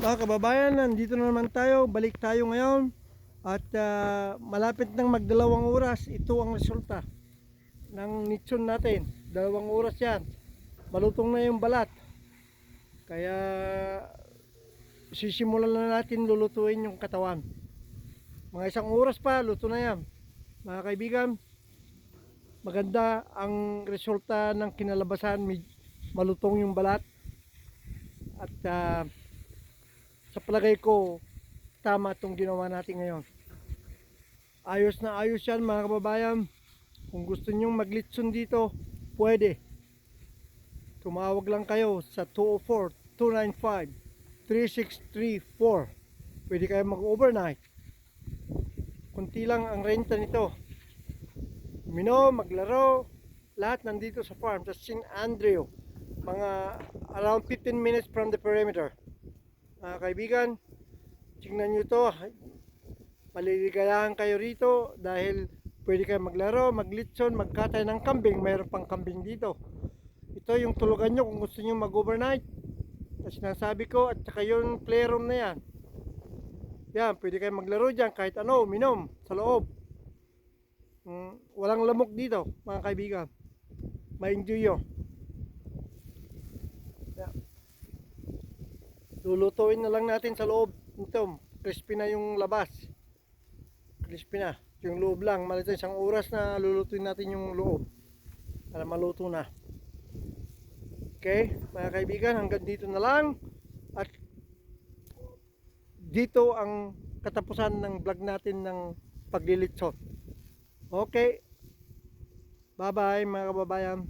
Mga kababayan, nandito na naman tayo. Balik tayo ngayon. At malapit nang magdalawang oras. Ito ang resulta ng nitson natin. 2 oras yan. Malutong na yung balat. Kaya sisimulan na natin lulutuin yung katawan. Mga 1 oras pa, luto na yan. Mga kaibigan, maganda ang resulta ng kinalabasan. Malutong yung balat. At sa palagay ko, tama itong ginawa natin ngayon. Ayos na ayos yan mga kababayan. Kung gusto nyong maglitson dito, pwede. Tumawag lang kayo sa 204-295-3634. Pwede kayo mag-overnight. Kunti lang ang renta nito. Uminom, maglaro, lahat nandito sa farm, sa St. Andrew. Mga around 15 minutes from the perimeter. Mga kaibigan, tingnan nyo to. Maliligayahan kayo rito dahil pwede kayo maglaro, maglitson, magkatay ng kambing. Mayroon pang kambing dito. Ito yung tulugan nyo kung gusto nyo mag-overnight. Tapos sinasabi ko, at saka yung playroom na yan. Yan, pwede kayo maglaro dyan kahit ano, uminom sa loob. Walang lamok dito, mga kaibigan. Ma-enjoy nyo. Yan. Lulutuin na lang natin sa loob. Ito, crispy na yung labas. Crispy na. Yung loob lang. Malito 1 oras na lulutuin natin yung loob. Para maluto na. Okay, mga kaibigan, hanggang dito na lang. At dito ang katapusan ng vlog natin ng paglilitsot. Okay. Bye-bye mga kababayan.